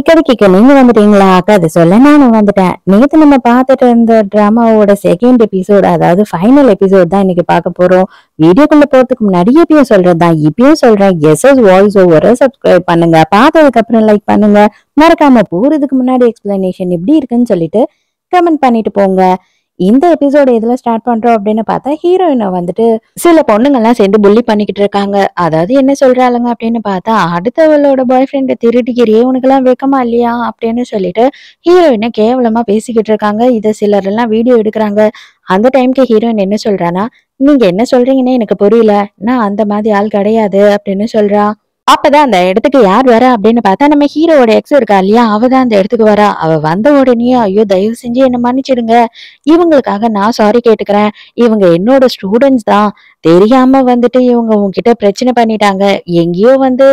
கடைக்கு நீங்க வந்துட்டீங்களா? கதை சொல்ல நானும் வந்துட்டேன். நேத்து நம்ம பார்த்துட்டு இருந்த டிராமாவோட செகண்ட் எபிசோட், அதாவது ஃபைனல் எபிசோட் தான் இன்னைக்கு பார்க்க போறோம். வீடியோக்குள்ள போறதுக்கு முன்னாடி எப்பயும் சொல்றதுதான், இப்பயும் சொல்றேன். எஸ்எஸ் வாய்ஸ் ஓவரை சப்ஸ்கிரைப் பண்ணுங்க, பார்த்ததுக்கு அப்புறம் லைக் பண்ணுங்க, மறக்காம போறதுக்கு முன்னாடி எக்ஸ்பிளனேஷன் எப்படி இருக்குன்னு சொல்லிட்டு கமெண்ட் பண்ணிட்டு போங்க. இந்த எபிசோட் எதுல ஸ்டார்ட் பண்றோம் அப்படின்னு பார்த்தா, ஹீரோயினை வந்துட்டு சில பொண்ணுங்கெல்லாம் சேர்ந்து புள்ளி பண்ணிக்கிட்டு இருக்காங்க. அதாவது என்ன சொல்றாளுங்க அப்படின்னு பார்த்தா, அடுத்தவளோட பாய் ஃப்ரெண்டை திருடிக்கிறியே, உனக்கெல்லாம் வெக்கமா இல்லையா அப்படின்னு சொல்லிட்டு ஹீரோயினை கேவலமா பேசிக்கிட்டு இருக்காங்க. இதை சிலர் எல்லாம் வீடியோ எடுக்கிறாங்க. அந்த டைம்க்கு ஹீரோயின் என்ன சொல்றானா, நீங்க என்ன சொல்றீங்கன்னு எனக்கு புரியல, நான் அந்த மாதிரி ஆள் கிடையாது அப்படின்னு சொல்றா. அப்பதான் அந்த இடத்துக்கு யார் வரா அப்படின்னு பார்த்தா, நம்ம ஹீரோவோட எக்ஸ் இருக்கா இல்லையா, அவதான் அந்த இடத்துக்கு வரா. அவ வந்த உடனே, ஐயோ தயவு செஞ்சு என்ன மன்னிச்சிடுங்க, இவங்களுக்காக நான் சாரி கேட்டுக்கிறேன், இவங்க என்னோட ஸ்டூடெண்ட்ஸ் தான், தெரியாம வந்துட்டு இவங்க உங்ககிட்ட பிரச்சனை பண்ணிட்டாங்க, எங்கேயோ வந்து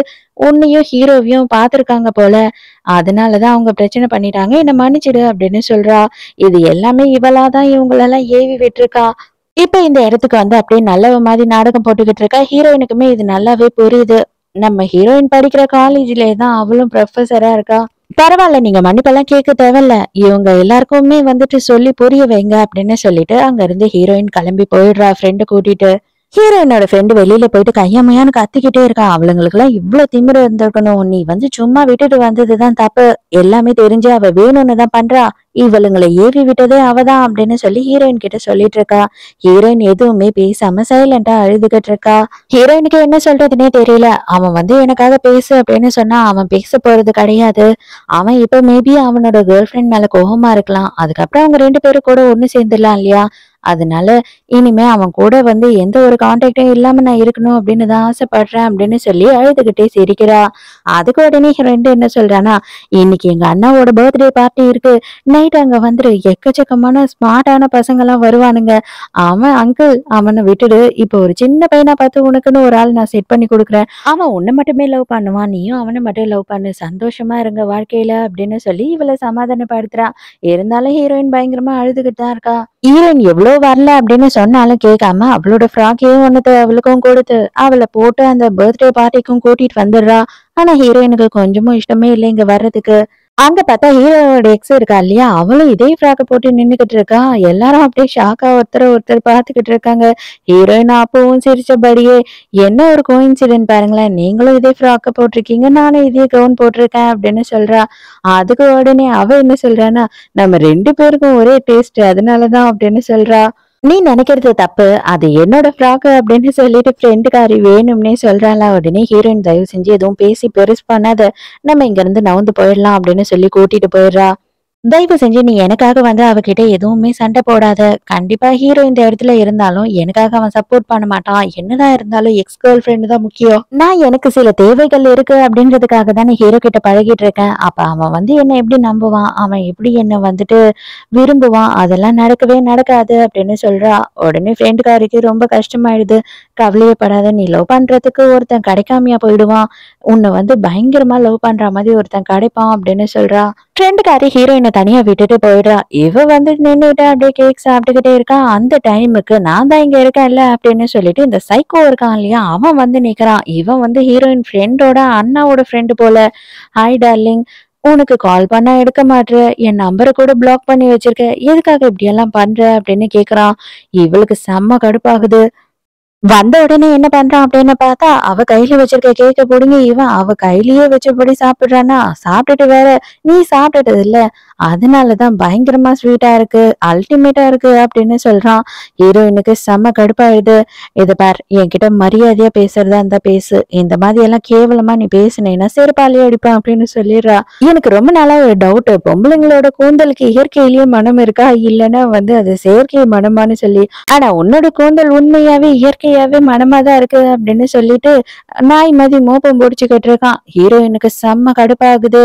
உன்னையும் ஹீரோவையும் பார்த்திருக்காங்க போல, அதனாலதான் அவங்க பிரச்சனை பண்ணிட்டாங்க, என்ன மன்னிச்சிடு அப்படின்னு சொல்றா. இது எல்லாமே இவளாதான் இவங்களெல்லாம் ஏவி விட்டுருக்கா. இப்ப இந்த இடத்துக்கு வந்து அப்படியே நல்லவ மாதிரி நாடகம் போட்டுக்கிட்டு இருக்கா. ஹீரோயினுக்குமே இது நல்லாவே புரியுது. நம்ம ஹீரோயின் படிக்கிற காலேஜ்லயே தான் அவளும் ப்ரொஃபஸரா இருக்கா. பரவாயில்ல, நீங்க மன்னிப்பெல்லாம் கேட்க தேவையில்ல, இவங்க எல்லாருக்குமே வந்துட்டு சொல்லி புரிய வைங்க அப்படின்னு சொல்லிட்டு அங்க இருந்து ஹீரோயின் கிளம்பி போயிடுறா ஃப்ரெண்டு கூட்டிட்டு. ஹீரோயினோட ஃப்ரெண்டு வெளியில போயிட்டு கையம்மையான்னு கத்திக்கிட்டே இருக்கா. அவளுங்களுக்கு எல்லாம் இவ்வளவு திமிரு இருந்திருக்கணும், நீ வந்து சும்மா விட்டுட்டு வந்ததுதான் தப்பு, எல்லாமே தெரிஞ்சு அவ வேணும்னு தான் பண்றா, இவளுங்களை ஏவி விட்டதே அவதான் அப்படின்னு சொல்லி ஹீரோயின் கிட்ட சொல்லிட்டு இருக்கா. ஹீரோயின் எதுவுமே பேசாம சைலண்டா அழுதுகிட்டு இருக்கா. ஹீரோயினுக்கு என்ன சொல்றதுன்னே தெரியல. அவன் வந்து எனக்காக பேசு அப்படின்னு சொன்னா அவன் பேச போறது கிடையாது. அவன் இப்ப மேபி அவனோட கேர்ள் ஃப்ரெண்ட் மேல கோபமா இருக்கலாம், அதுக்கப்புறம் அவங்க ரெண்டு பேரும் கூட ஒண்ணு சேர்ந்துடலாம் இல்லையா, அதனால இனிமே அவன் கூட வந்து எந்த ஒரு கான்டாக்டும் இல்லாம நான் இருக்கணும் அப்படின்னு தான் ஆசைப்படுறேன் அப்படின்னு சொல்லி அழுதுகிட்டே சிரிக்கிறா. அதுக்கு உடனே ஃப்ரெண்டு என்ன சொல்றானா, இன்னைக்கு எங்க அண்ணாவோட பர்த்டே பார்ட்டி இருக்கு, நைட் அங்க வந்துரு, எக்கச்சக்கமான ஸ்மார்ட்டான பசங்க எல்லாம் வருவானுங்க, அவன் அங்கிள் அவனை விட்டுடு, இப்போ ஒரு சின்ன பையனா பார்த்து உனக்குன்னு ஒரு ஆள் நான் செட் பண்ணி கொடுக்குறேன், அவன் உன்னை மட்டுமே லவ் பண்ணுவான், நீயும் அவனை மட்டும் லவ் பண்ணு, சந்தோஷமா இருங்க வாழ்க்கையில அப்படின்னு சொல்லி இவளை சமாதானப்படுத்துறா. இருந்தாலும் ஹீரோயின் பயங்கரமா அழுதுகிட்டு தான் இருக்கா. ஹீரோயின் எவ்வளவு வரல அப்படின்னு சொன்னாலும் கேட்காம அவளோட ஃப்ராக்கையும் ஒன்னத்தை அவளுக்கும் கொடுத்து அவளை போட்டு அந்த பர்த்டே பார்ட்டிக்கும் கூட்டிட்டு வந்துடுறா. ஆனா ஹீரோயினுக்கு கொஞ்சமும் இஷ்டமே இல்லை இங்க வர்றதுக்கு. அங்க பார்த்தா ஹீரோட எக்ஸ் இருக்கா இல்லையா, அவளும் இதே ஃப்ராக்க போட்டு நின்னுகிட்டு இருக்கா. எல்லாரும் அப்படியே ஷாக்கா ஒருத்தர் பாத்துக்கிட்டு இருக்காங்க. ஹீரோயின் அப்பவும் சிரிச்சபடியே, என்ன ஒரு கோஇன்சிடென்ட் பாருங்களேன், நீங்களும் இதே ஃப்ராக்க போட்டிருக்கீங்க, நானும் இதே கவுன் போட்டிருக்கேன் அப்படின்னு சொல்றா. அதுக்கு உடனே அவ என்ன சொல்றான்னா, நம்ம ரெண்டு பேருக்கும் ஒரே டேஸ்ட் அதனாலதான் அப்படின்னு சொல்றா. நீ நினைக்கிறது தப்பு, அது என்னோட ஃப்ராக் அப்படின்னு சொல்லிட்டு ஃப்ரெண்டுக்காரி வேணும்னே சொல்றாளா. உடனே ஹீரோயின் தயவு செஞ்சு எதுவும் பேசி பெருசு பண்ணாத, நம்ம இங்க இருந்து நவுந்து போயிடலாம் அப்படின்னு சொல்லி கூட்டிட்டு போயிடுறா. தயவு செஞ்சு நீ எனக்காக வந்து அவகிட்ட எதுவுமே சண்டை போடாத, கண்டிப்பா ஹீரோ இந்த இடத்துல இருந்தாலும் எனக்காக அவன் சப்போர்ட் பண்ண மாட்டான், என்னதான் இருந்தாலும் எக்ஸ் கேர்ள் ஃப்ரெண்டு தான் முக்கியம், நான் எனக்கு சில தேவைகள் இருக்கு அப்படின்றதுக்காக தான் ஹீரோ கிட்ட பழகிட்டு இருக்கேன், அப்ப அவன் வந்து என்ன எப்படி நம்புவான், அவன் எப்படி என்ன வந்துட்டு விரும்புவான், அதெல்லாம் நடக்கவே நடக்காது அப்படின்னு சொல்றா. உடனே ஃப்ரெண்டுக்காரிக்கு ரொம்ப கஷ்டமாயிடுது. கவலையப்படாத, நீ லவ் பண்றதுக்கு ஒருத்தன் கிடைக்காமையா போயிடுவான், உன்னை வந்து பயங்கரமா லவ் பண்ற மாதிரி ஒருத்தன் கிடைப்பான் அப்படின்னு சொல்றா. ஃப்ரெண்டுக்காரி ஹீரோயினை தனியா விட்டுட்டு போயிடுறா. இவ வந்து நின்னுட்டு அப்படியே கேக் சாப்பிட்டுக்கிட்டே இருக்கா. அந்த டைமுக்கு நான் தான் இங்க இருக்கேன்ல அப்படின்னு சொல்லிட்டு இந்த சைக்கோ இருக்கான் இல்லையா, அவன் வந்து நிக்கிறான். இவன் வந்து ஹீரோயின் ஃப்ரெண்டோட அண்ணாவோட ஃப்ரெண்டு போல. ஹாய் டார்லிங், உனக்கு கால் பண்ணா எடுக்க மாட்ற, என் நம்பரை கூட பிளாக் பண்ணி வச்சிருக்க, எதுக்காக இப்படி எல்லாம் பண்ற அப்படின்னு கேக்குறான். இவளுக்கு செம்ம கடுப்பாகுது. வந்த உடனே என்ன பண்றான் அப்படின்னு பார்த்தா, அவ கையில வச்சிருக்க கேக்க புடுங்கி இவன் அவ கையிலயே வச்சபடி சாப்பிடுறானா. சாப்பிட்டுட்டு வேற, நீ சாப்பிட்டது இல்ல, அதனாலதான் பயங்கரமா ஸ்வீட்டா இருக்கு, அல்டிமேட்டா இருக்கு அப்படின்னு சொல்றான். ஹீரோயினுக்கு செம்ம கடுப்பாயிடுது. இத பார், என்கிட்ட மரியாதையா பேசுறதா இருந்தா பேசு, இந்த மாதிரி எல்லாம் கேவலமா நீ பேசுனேன்னா செருப்பாலேயே அடிப்பேன் அப்படின்னு சொல்லிடுறா. எனக்கு ரொம்ப நாளா ஒரு டவுட், பொம்பளைங்களோட கூந்தலுக்கு இயற்கையிலேயே மனம் இருக்கா, இல்லைன்னா வந்து அது செயற்கை மனமான்னு சொல்லி, ஆனா உன்னோட கூந்தல் உண்மையாவே இயற்கையாவே மனமாதான் இருக்கு அப்படின்னு சொல்லிட்டு நாய் மாதிரி மோப்பம் முடிச்சுக்கிட்டு இருக்கான். ஹீரோயினுக்கு செம்ம கடுப்பாகுது.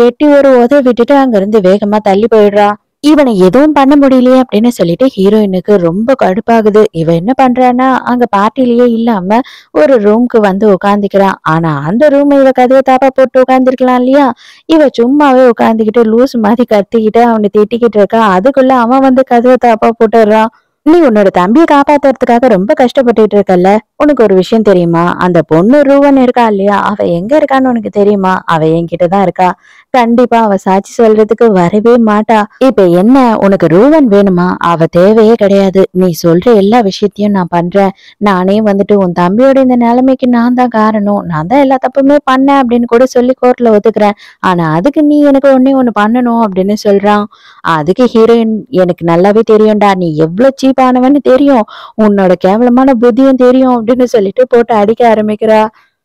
எட்டி ஒரு உதவி விட்டுட்டு அங்க இருந்து வேகமா தள்ளி போயிடுறா. இவனை எதுவும் பண்ண முடியலையே அப்படின்னு சொல்லிட்டு ஹீரோயினுக்கு ரொம்ப கடுப்பாகுது. இவ என்ன பண்றான்னா, அங்க பார்ட்டிலேயே இல்லாம ஒரு ரூம்க்கு வந்து உட்காந்துக்கிறான். ஆனா அந்த ரூம் இவ கதவை தாப்பா போட்டு உட்காந்துருக்கலாம் இல்லையா, இவ சும்மாவே உட்காந்துக்கிட்டு லூஸ் மாதிரி கத்திக்கிட்டு அவனை திட்டிக்கிட்டு இருக்கா. அதுக்குள்ள அவன் வந்து கதவை தாப்பா போட்டுடுறான். நீ உன்னோட தம்பியை காப்பாத்துறதுக்காக ரொம்ப கஷ்டப்பட்டுட்டு இருக்கல்ல. உனக்கு ஒரு விஷயம் தெரியுமா? அந்த பொண்ணு ரூவன் இருக்கா இல்லையா, அவ எங்க இருக்கான்னு உனக்கு தெரியுமா? அவ என்கிட்ட தான் இருக்கா. கண்டிப்பா அவ சாட்சி சொல்றதுக்கு வரவே மாட்டா. இப்ப என்ன, உனக்கு ரூவன் வேணுமா? அவ தேவையே கிடையாது. நீ சொல்ற எல்லா விஷயத்தையும் நான் பண்றேன். நானே வந்துட்டு உன் தம்பியோட இந்த நிலைமைக்கு நான் தான் காரணம், நான் தான் எல்லா தப்புமே பண்ணேன் அப்படின்னு கூட சொல்லி கோர்ட்ல ஒத்துக்கிறேன். ஆனா அதுக்கு நீ எனக்கு ஒண்ணே ஒண்ணு பண்ணணும் அப்படின்னு சொல்றான். அதுக்கு ஹீரோயின், எனக்கு நல்லாவே தெரியும்டா, நீ எவ்வளவு சீப்பானவன்னு தெரியும், உன்னோட கேவலமான புத்தியும் தெரியும் அப்படின்னு சொல்லிட்டு போட்டு அடிக்க ஆரம்பிக்கிறா.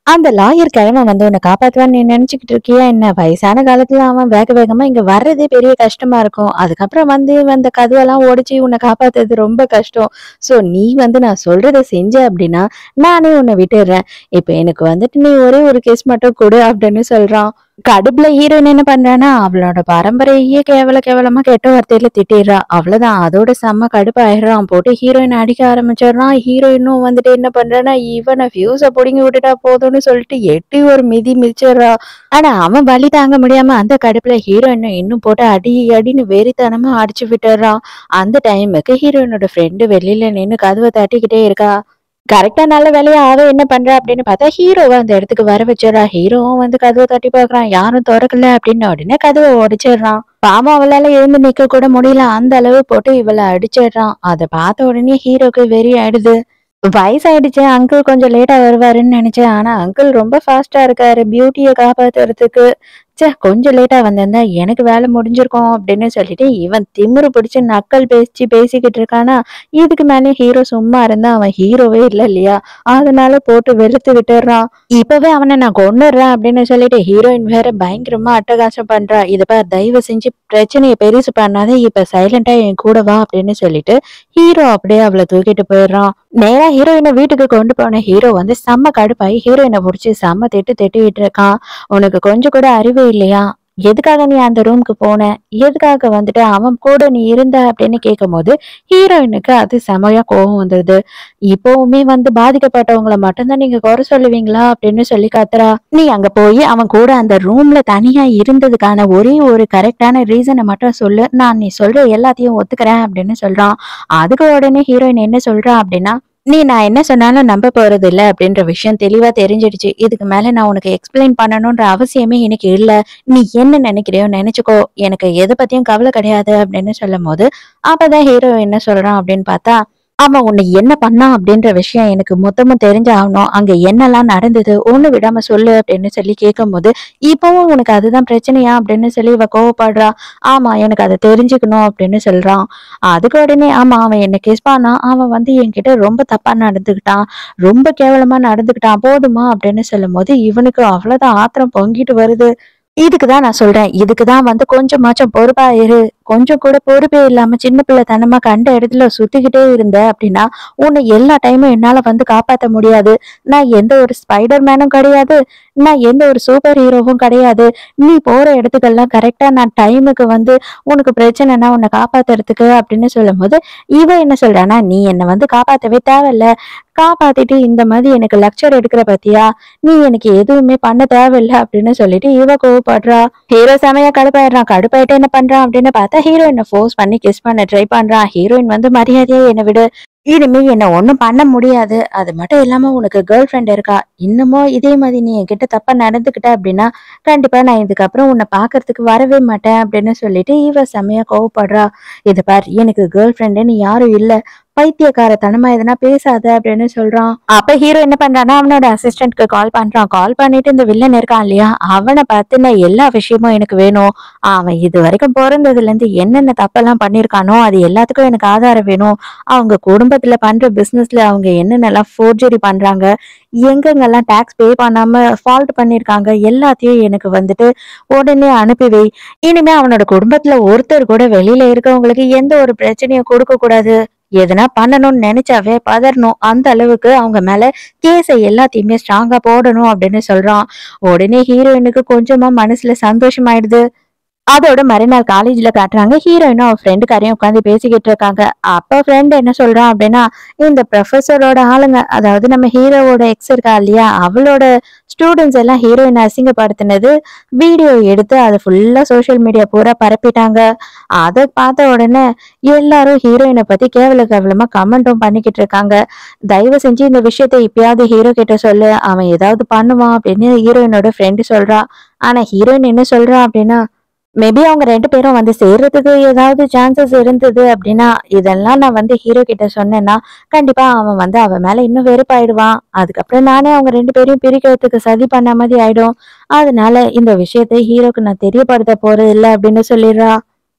அந்த லாயர் கிழமை வந்து உன்னை காப்பாத்துவான்னு நீ நினைச்சுக்கிட்டு இருக்கியா என்ன? வயசான காலத்துல அவன் வேக வேகமா இங்க வர்றதே பெரிய கஷ்டமா இருக்கும். அதுக்கப்புறம் வந்து அந்த கதவெல்லாம் உடைச்சு உன்னை காப்பாத்துறது ரொம்ப கஷ்டம். சோ நீ வந்து நான் சொல்றதை செஞ்ச அப்படின்னா நானே உன்னை விட்டுடுறேன். இப்ப எனக்கு வந்துட்டு நீ ஒரே ஒரு கேஸ் மட்டும் கொடு அப்படின்னு சொல்றான். கடுப்புல ஹீரோயின் என்ன பண்றான்னா, அவளோட பரம்பரையே கேவலமா கெட்ட வார்த்தையில திட்டிடுறா. அவ்வளவுதான், அதோட செம்ம கடுப்பாயிடுறான். போட்டு ஹீரோயின் அடிக்க ஆரம்பிச்சிடுறான். ஹீரோயினும் வந்துட்டு என்ன பண்றான்னா, இவனை ஃபியூஸ புடுங்கி விட்டுட்டா போதும்னு சொல்லிட்டு எட்டி ஒரு மிதி மிதிச்சிடுறா. ஆனா அவன் வலி தாங்க முடியாம அந்த கடுப்புல ஹீரோயினை இன்னும் போட்டு அடி அடின்னு வெறித்தனமா அடிச்சு விட்டுறான். அந்த டைமுக்கு ஹீரோயினோட ஃப்ரெண்டு வெளியில நின்னு கதவை தட்டிக்கிட்டே இருக்கா. கரெக்டா நல்ல வேலையா அவ என்ன பண்றா அப்படின்னு பார்த்தா, ஹீரோவ அந்த இடத்துக்கு வர வச்சிடறா. ஹீரோவும் வந்து கதவை தட்டி பார்க்கறான், யாரும் திறக்கல அப்படின்னு உடனே கதவை உடைச்சிடுறான். பாவம், அவளால எழுந்து நிக்க கூட முடியல, அந்த அளவு போட்டு இவளை அடிச்சிடுறான். அதை பார்த்த உடனே ஹீரோக்கு வெறி ஆயிடுது. வயசாயிடுச்சு, அங்கிள் கொஞ்சம் லேட்டா வருவாருன்னு நினைச்சேன். ஆனா அங்கிள் ரொம்ப ஃபாஸ்டா இருக்காரு பியூட்டியை காப்பாத்துறதுக்கு. ச்சே, கொஞ்சம் லேட்டா வந்திருந்தா எனக்கு வேலை முடிஞ்சிருக்கும் அப்படின்னு சொல்லிட்டு இவன் திமிரு பிடிச்சு நக்கல் பேசிக்கிட்டு இருக்கானா. இதுக்கு மேலே ஹீரோ சும்மா இருந்தா அவன் ஹீரோவே இல்ல இல்லையா, அதனால போட்டு வெளுத்து விட்டுறான். இப்பவே அவனை நான் கொன்னுடுறேன் அப்படின்னு சொல்லிட்டு ஹீரோயின் வேற பயங்கரமா அட்டகாசம் பண்றா. இத பார், தயவு செஞ்சு பிரச்சனையை பெருசு பண்ணாத, இப்ப சைலண்டா என் கூட வா அப்படின்னு சொல்லிட்டு ஹீரோ அப்படியே அவளை தூக்கிட்டு போயிடுறான். நேரா ஹீரோயினை வீட்டுக்கு கொண்டு போன ஹீரோ வந்து செம்ம கடுப்பாயி ஹீரோயினை புடிச்சு செம்ம திட்டிட்டு இருக்கான். உனக்கு கொஞ்சம் கூட அறிவு இல்லையா? எதுக்காக நீ அந்த ரூமுக்கு போன? எதுக்காக வந்துட்டு அவன் கூட நீ இருந்த அப்படின்னு கேட்கும்போது ஹீரோயினுக்கு அது செமையா கோபம் வந்துருது. இப்பவுமே வந்து பாதிக்கப்பட்டவங்கள மட்டும்தான் நீங்க குறை சொல்லுவீங்களா அப்படின்னு சொல்லி கத்துறா. நீ அங்க போய் அவன் கூட அந்த ரூம்ல தனியா இருந்ததுக்கான ஒரே ஒரு கரெக்டான ரீசனை மட்டும் சொல்லு, நான் நீ சொல்ற எல்லாத்தையும் ஒத்துக்கிறேன் அப்படின்னு சொல்றான். அதுக்கு உடனே ஹீரோயின் என்ன சொல்றா அப்படின்னா, நான் என்ன சொன்னாலும் நம்ப போறது இல்ல அப்படின்ற விஷயம் தெளிவா தெரிஞ்சிடுச்சு. இதுக்கு மேல நான் உனக்கு எக்ஸ்பிளைன் பண்ணணும்ன்ற அவசியமே எனக்கு இல்ல. நீ என்ன நினைக்கிறியோ நினைச்சுக்கோ. எனக்கு எத பத்தியும் கவலை கிடையாது அப்படின்னு சொல்லும்போது, அப்பதான் ஹீரோ என்ன சொல்றான் அப்படின்னு பார்த்தா, அவன் உன்னை என்ன பண்ணான் அப்படின்ற விஷயம் எனக்கு மொத்தமும் தெரிஞ்சாகணும். அங்க என்னெல்லாம் நடந்தது ஒண்ணு விடாம சொல்லு அப்படின்னு சொல்லி கேட்கும்போது, இப்பவும் உனக்கு அதுதான் பிரச்சனையா அப்படின்னு சொல்லி இவ கோவப்படுறா. ஆமா, எனக்கு அதை தெரிஞ்சுக்கணும் அப்படின்னு சொல்றான். அதுக்கு உடனே, ஆமா அவன் என்ன கிஸ் பண்ணான், அவன் வந்து என்கிட்ட ரொம்ப தப்பா நடந்துக்கிட்டான், ரொம்ப கேவலமா நடந்துக்கிட்டான், போதுமா அப்படின்னு சொல்லும்போது இவனுக்கு அவ்வளவுதான் ஆத்திரம் பொங்கிட்டு வருது. இதுக்குதான் நான் சொல்றேன், இதுக்குதான் வந்து கொஞ்சமாச்சும் பொறுப்பா இரு. கொஞ்சம் கூட பொறுப்பே இல்லாம சின்ன பிள்ளைத்தனமா கண்ட இடத்துல சுத்திக்கிட்டே இருந்த அப்படின்னா உன்னை எல்லா டைமும் என்னால வந்து காப்பாத்த முடியாது. நான் எந்த ஒரு ஸ்பைடர் மேனும் கிடையாது, நான் எந்த ஒரு சூப்பர் ஹீரோவும் கிடையாது. நீ போற இடத்துக்கெல்லாம் கரெக்டா நான் டைமுக்கு வந்து உனக்கு பிரச்சனைனா உன்னை காப்பாத்துறதுக்கு அப்படின்னு சொல்லும்போது, இவ என்ன சொல்றானா, நீ என்னை வந்து காப்பாத்தவே தேவையில்ல, காப்பாத்திட்டு இந்த மாதிரி எனக்கு லெக்சர் எடுக்கிற பத்தியா, நீ எனக்கு எதுவுமே பண்ண தேவையில்ல அப்படின்னு சொல்லிட்டு இவ கோவப்படுறா. ஹீரோ செமையா கடுப்பாயிடுறான். கடுப்பாயிட்டு என்ன பண்றான் அப்படின்னு பார்த்தா, ஹீரோயினை ஃபோர்ஸ் பண்ணி கிஸ் பண்ண ட்ரை பண்றான். ஹீரோயின் வந்து மரியாதையா என்னை விடு, இனிமே என்ன ஒண்ணும் பண்ண முடியாது, அது மட்டும் இல்லாம உனக்கு கேர்ள் ஃப்ரெண்ட் இருக்கா, இன்னமும் இதே மாதிரி நீ என்கிட்ட தப்பா நடந்துக்கிட்ட அப்படின்னா கண்டிப்பா நான் இதுக்கப்புறம் உன்னை பாக்குறதுக்கு வரவே மாட்டேன் அப்படின்னு சொல்லிட்டு இவ செமையா கோவப்படுறா. இது பார், எனக்கு கேர்ள் ஃப்ரெண்டுன்னு யாரும் இல்ல, பைத்தியக்காரத்தனமா எதனா பேசாத அப்படின்னு சொல்றான். அப்ப ஹீரோ என்ன பண்றான்னா, அவனோட அசிஸ்டன்ட்க்கு கால் பண்றான். கால் பண்ணிட்டு இந்த வில்லன் இருக்கான் இல்லையா, அவனை பத்தின எல்லா விஷயமும் எனக்கு வேணும். அவன் இது வரைக்கும் பிறந்ததுல இருந்து என்னென்ன தப்பெல்லாம் பண்ணிருக்கானோ அது எல்லாத்துக்கும் எனக்கு ஆதாரம் வேணும். அவங்க குடும்பத்துல பண்ற பிசினஸ்ல அவங்க என்னென்னலாம் ஃபோர்ஜரி பண்றாங்க, எங்கெங்கெல்லாம் டாக்ஸ் பே பண்ணாம ஃபால்ட் பண்ணிருக்காங்க, எல்லாத்தையும் எனக்கு வந்துட்டு உடனே அனுப்பி வை. இனிமே அவனோட குடும்பத்துல ஒருத்தர் கூட வெளியில இருக்கவங்களுக்கு எந்த ஒரு பிரச்சனையும் கொடுக்க கூடாது. எதனா பண்ணணும்னு நினைச்சாவே பதறணும், அந்த அளவுக்கு அவங்க மேல கேஸை எல்லாத்தையுமே ஸ்ட்ராங்கா போடணும் அப்படின்னு சொல்றான். உடனே ஹீரோயினுக்கு கொஞ்சமா மனசுல சந்தோஷமாயிடுது. அதோட மறுநாள் காலேஜ்ல காட்டுறாங்க. ஹீரோயினும் அவ ஃப்ரெண்டுக்காரையும் உட்காந்து பேசிக்கிட்டு இருக்காங்க. அப்ப ஃப்ரெண்ட் என்ன சொல்றான் அப்படின்னா, இந்த ப்ரொஃபஸரோட ஆளுங்க, அதாவது நம்ம ஹீரோவோட எக்ஸ் இருக்கா இல்லையா, அவளோட ஸ்டூடெண்ட்ஸ் எல்லாம் ஹீரோயினை அசிங்கப்படுத்தினது வீடியோ எடுத்து அதை ஃபுல்லா சோஷியல் மீடியா பூரா பரப்பிட்டாங்க. அதை பார்த்த உடனே எல்லாரும் ஹீரோயினை பத்தி கேவலமா கமெண்ட்டும் பண்ணிக்கிட்டு இருக்காங்க. தயவு செஞ்சு இந்த விஷயத்த இப்பயாவது ஹீரோ கிட்ட சொல்லு, அவன் ஏதாவது பண்ணுவான் அப்படின்னு ஹீரோயினோட ஃப்ரெண்டு சொல்றா. ஆனா ஹீரோயின் என்ன சொல்றா அப்படின்னா, மேபி அவங்க 2 பேரும் வந்து சேர்றதுக்கு ஏதாவது சான்சஸ் இருந்தது அப்படின்னா, இதெல்லாம் நான் வந்து ஹீரோ கிட்ட சொன்னேன்னா, கண்டிப்பா அவன் வந்து அவ மேல இன்னும் வெறுப்பாயிடுவான். அதுக்கப்புறம் நானே அவங்க 2 பேரையும் பிரிக்கிறதுக்கு சதி பண்ண மாதிரி ஆயிடும். அதனால இந்த விஷயத்த ஹீரோக்கு நான் தெரியப்படுத்த போறது இல்ல அப்படின்னு சொல்லிடுறா.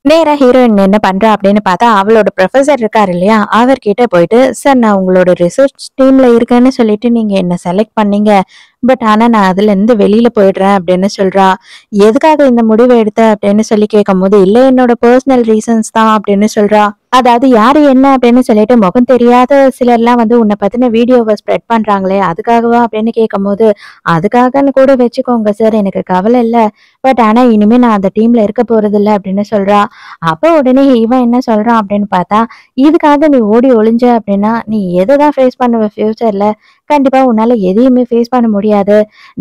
நேரா ஹீரோயின் என்ன பண்றா அப்படின்னு பார்த்தா, அவளோட ப்ரொஃபசர் இருக்காரு இல்லையா, அவர்கிட்ட போயிட்டு, சார் நான் உங்களோட ரிசர்ச் டீம்ல இருக்கேன்னு சொல்லிட்டு நீங்க என்ன செலக்ட் பண்ணீங்க. பட் ஆனா நான் அதுல இருந்து வெளியில போயிடுறேன் அப்படின்னு சொல்றா. எதுக்காக இந்த முடிவை எடுத்த அப்படின்னு சொல்லி கேட்கும்போது, இல்ல என்னோட பர்சனல் ரீசன்ஸ் தான் அப்படின்னு சொல்றா. அதாவது யாரு என்ன அப்படின்னு சொல்லிட்டு முகம் தெரியாத சிலர்லாம் வந்து உன்னை பத்தின வீடியோவை ஸ்ப்ரெட் பண்றாங்களே, அதுக்காகவா அப்படின்னு கேட்கும்போது, அதுக்காகன்னு கூட வச்சுக்கோங்க சார், எனக்கு கவலை இல்ல. பட் ஆனா இனிமே நான் அந்த டீம்ல இருக்க போறது இல்ல அப்படின்னு சொல்றா. அப்ப உடனே இவன் என்ன சொல்றான் அப்படின்னு பார்த்தா, இதுக்காக நீ ஓடி ஒளிஞ்ச அப்படின்னா நீ எதைதான் ஃபேஸ் பண்ணுவ ஃபியூச்சர்ல. கண்டிப்பா உன்னால எதையுமே ஃபேஸ் பண்ண முடியாது.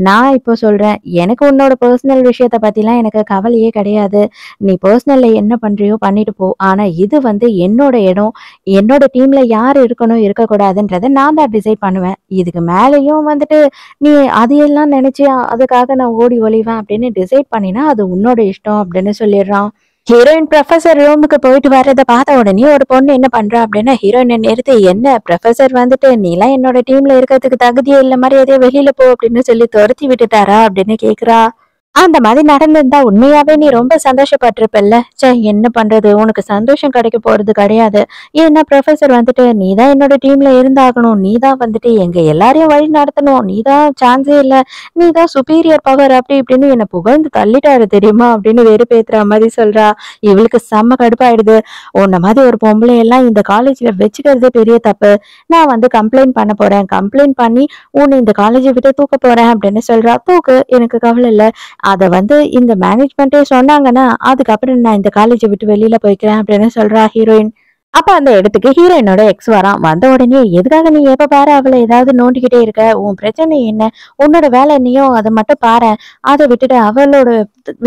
நான் இப்போ சொல்றேன், எனக்கு உன்னோட பர்சனல் விஷயத்த பத்திலாம் எனக்கு கவலையே கிடையாது. நீ பர்சனல்ல என்ன பண்றியோ பண்ணிட்டு போ. ஆனா இது வந்து என்னோட இடம். என்னோட டீம்ல யார் இருக்கணும் இருக்கக்கூடாதுன்றத நான் தான் டிசைட் பண்ணுவேன். இதுக்கு மேலயும் வந்துட்டு நீ அதையெல்லாம் நினைச்சு அதுக்காக நான் ஓடி ஒளிவேன் அப்படின்னு டிசைட் பண்ணினா அது உன்னோட இஷ்டம் அப்படின்னு சொல்லிடுறான். ஹீரோயின் ப்ரொஃபசர் ரூமுக்கு போயிட்டு வர்றத பார்த்த உடனே ஒரு பொண்ணு என்ன பண்றா அப்படின்னா, ஹீரோயினை நிறுத்தி, என்ன ப்ரொஃபசர் வந்துட்டு நீலாம் என்னோட டீம்ல இருக்கிறதுக்கு தகுதியே இல்ல, மாதிரி எதையோ வெளியில போ அப்படின்னு சொல்லி துரத்தி விட்டுட்டாரா அப்படின்னு கேக்குறா. அந்த மாதிரி நடந்திருந்தா உண்மையாவே நீ ரொம்ப சந்தோஷப்பட்டிருப்பல்ல. ச்சே, என்ன பண்றது, உனக்கு சந்தோஷம் கிடைக்க போறது கிடையாது. ஏன்னா ப்ரொஃபசர் வந்துட்டு நீதான் என்னோட டீம்ல இருந்தாகணும், நீதான் வந்துட்டு எங்க எல்லாரையும் வழி நடத்தணும், நீதான் சான்ஸே இல்ல, நீதான் சுப்பீரியர் பவர் அப்படி இப்படின்னு என்ன புகழ்ந்து தள்ளிட்டாரு தெரியுமா அப்படின்னு வெறுப்பேத்துற மாதிரி சொல்றா. இவளுக்கு செம்ம கடுப்பாயிடுது. உன்ன மாதிரி ஒரு பொம்பளை எல்லாம் இந்த காலேஜ்ல வச்சுக்கிறதே பெரிய தப்பு. நான் வந்து கம்ப்ளைண்ட் பண்ண போறேன், கம்ப்ளைண்ட் பண்ணி உன்னை இந்த காலேஜை விட்டு தூக்க போறேன் அப்படின்னு சொல்றா. தூக்கு, எனக்கு கவலை இல்ல. அத வந்து இந்த மேனேஜ்மெண்ட்டே சொன்னாங்கன்னா, அதுக்கப்புறம் நான் இந்த காலேஜ விட்டு வெளியில போய்க்கிறேன் அப்படின்னு சொல்றா ஹீரோயின். அப்ப அந்த இடத்துக்கு ஹீரோயினோட எக்ஸ் வரான். வந்த உடனே, எதுக்காக நீ எப்ப பாரு அவள ஏதாவது நோண்டிக்கிட்டே இருக்க? உன் பிரச்சனை என்ன? உன்னோட வேலை என்னையோ அத மட்டும் பாரேன். அத விட்டுட்டு அவளோட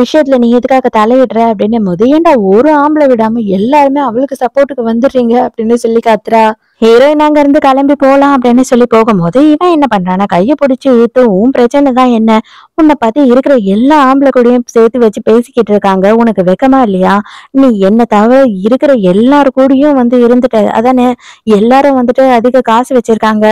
விஷயத்துல நீ எதுக்காக தலையிடுற அப்படின்னும்போது, ஏன்டா ஒரு ஆம்பளை விடாம எல்லாருமே அவளுக்கு சப்போர்ட்டுக்கு வந்துடுறீங்க அப்படின்னு சொல்லி கத்துறா. ஹீரோயின் அங்க இருந்து கிளம்பி போலாம் அப்படின்னு சொல்லி போகும்போது, இவன் என்ன பண்றான்னா கைய பிடிச்சு இழுத்து, உன் பிரச்சனை தான் என்ன? உன்னை பத்தி இருக்கிற எல்லா ஆம்பளை கூடயும் சேர்த்து வச்சு பேசிக்கிட்டு இருக்காங்க. உனக்கு வெக்கமா இல்லையா? நீ என்ன தவிர இருக்கிற எல்லாரு கூடயும் வந்து இருந்துட்ட அதானே? எல்லாரும் வந்துட்டு அதிக காசு வச்சிருக்காங்க.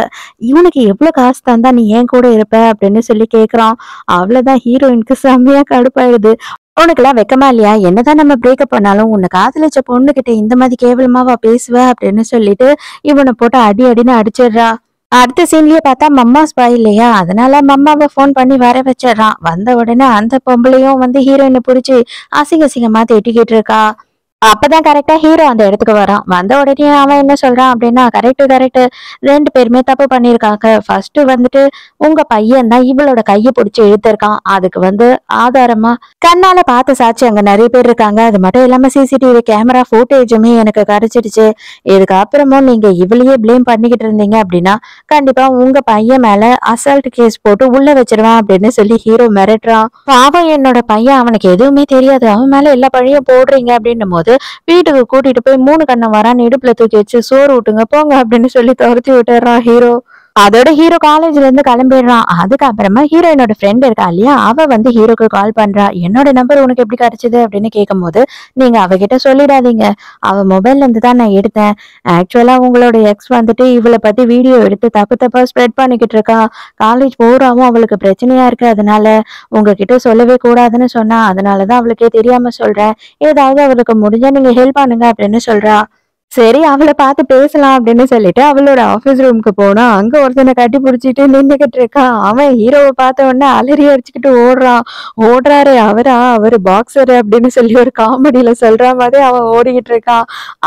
இவனுக்கு எவ்வளவு காசு தந்தா நீ ஏன் கூட இருப்ப அப்படின்னு சொல்லி கேக்குறான். அவ்வளவுதான், ஹீரோயினுக்கு செம்மையா கடுப்பாயிடுது. உனக்கெல்லாம் வெக்கமா இல்லையா? என்னதான் நம்ம பிரேக்கப் பண்ணாலும் உன்னை காதலிச்ச பொண்ணுகிட்ட இந்த மாதிரி கேவலமாவா பேசுவ அப்படின்னு சொல்லிட்டு இவனை போட்டு அடி அடின்னு அடிச்சிடுறா. அடுத்த சீன்லயே பார்த்தா மம்மாஸ் பாய் இல்லையா, அதனால மம்மாவை ஃபோன் பண்ணி வர வச்சிடறான். வந்த உடனே அந்த பொம்பளையும் வந்து ஹீரோயினை புடிச்சு அசிங்கமா திட்டிக்கிட்டு இருக்கா. அப்பதான் கரெக்டா ஹீரோ அந்த இடத்துக்கு வரான். வந்த உடனே அவன் என்ன சொல்றான் அப்படின்னா, கரெக்ட் 2 பேருமே தப்பு பண்ணிருக்காங்க. ஃபர்ஸ்ட் வந்துட்டு உங்க பையன் தான் இவளோட கைய பிடிச்சு இழுத்திருக்கான். அதுக்கு வந்து ஆதாரமா கண்ணால பார்த்த சாட்சி அங்க நிறைய பேர் இருக்காங்க. அது மட்டும் இல்லாம சிசிடிவி கேமரா ஃபுட்டேஜுமே எனக்கு கிடைச்சிடுச்சு. இதுக்கு அப்புறமும் நீங்க இவளையே ப்ளேம் பண்ணிக்கிட்டு இருந்தீங்க அப்படின்னா, கண்டிப்பா உங்க பையன் மேல அசால்ட் கேஸ் போட்டு உள்ள வச்சிருவேன் அப்படின்னு சொல்லி ஹீரோ மிரட்டுறான். பாவம் என்னோட பையன், அவனுக்கு எதுவுமே தெரியாது, அவன் மேல எல்லா பழியும் போடுறீங்க அப்படின்னும் போது வீட்டுக்கு கூட்டிட்டு போய் 3 கண்ணம் வரான்னு இடுப்புல தூக்கி வச்சு சோறு ஊட்டுங்க போங்க அப்படின்னு சொல்லி துரத்தி விட்டுறான் ஹீரோ. அதோட ஹீரோ காலேஜ்ல இருந்து கிளம்பிடுறான். அதுக்கப்புறமா ஹீரோயினோட ஃப்ரெண்ட் இருக்கா இல்லையா, அவ வந்து ஹீரோக்கு கால் பண்றா. என்னோட நம்பர் உனக்கு எப்படி கிடைச்சது அப்படின்னு கேட்கும்போது, நீங்க அவகிட்ட சொல்லிடாதீங்க, அவ மொபைல்ல இருந்து தான் நான் எடுத்தேன். ஆக்சுவலா உங்களோட எக்ஸ் வந்துட்டு இவளை பத்தி வீடியோ எடுத்து தப்பா ஸ்ப்ரெட் பண்ணிக்கிட்டு இருக்கா. காலேஜ் போறாவும் அவளுக்கு பிரச்சனையா இருக்கு, அதனால உங்ககிட்ட சொல்லவே கூடாதுன்னு சொன்னா, அதனாலதான் அவளுக்கே தெரியாம சொல்றேன். ஏதாவது அவளுக்கு முடிஞ்சா நீங்க ஹெல்ப் பண்ணுங்க அப்படின்னு சொல்றா. சரி, அவளை பார்த்து பேசலாம் அப்படின்னு சொல்லிட்டு அவளோட ஆபீஸ் ரூமுக்கு போனா, அங்க ஒருத்தனை கட்டி பிடிச்சிட்டு நின்னுகிட்டு இருக்கான். அவன் ஹீரோவை பார்த்த உடனே அலறி அடிச்சுக்கிட்டு ஓடுறான். ஓடுறாரு, அவரு பாக்ஸரு அப்படின்னு சொல்லி ஒரு காமெடியில சொல்ற மாதிரி அவன் ஓடிக்கிட்டு இருக்கான்.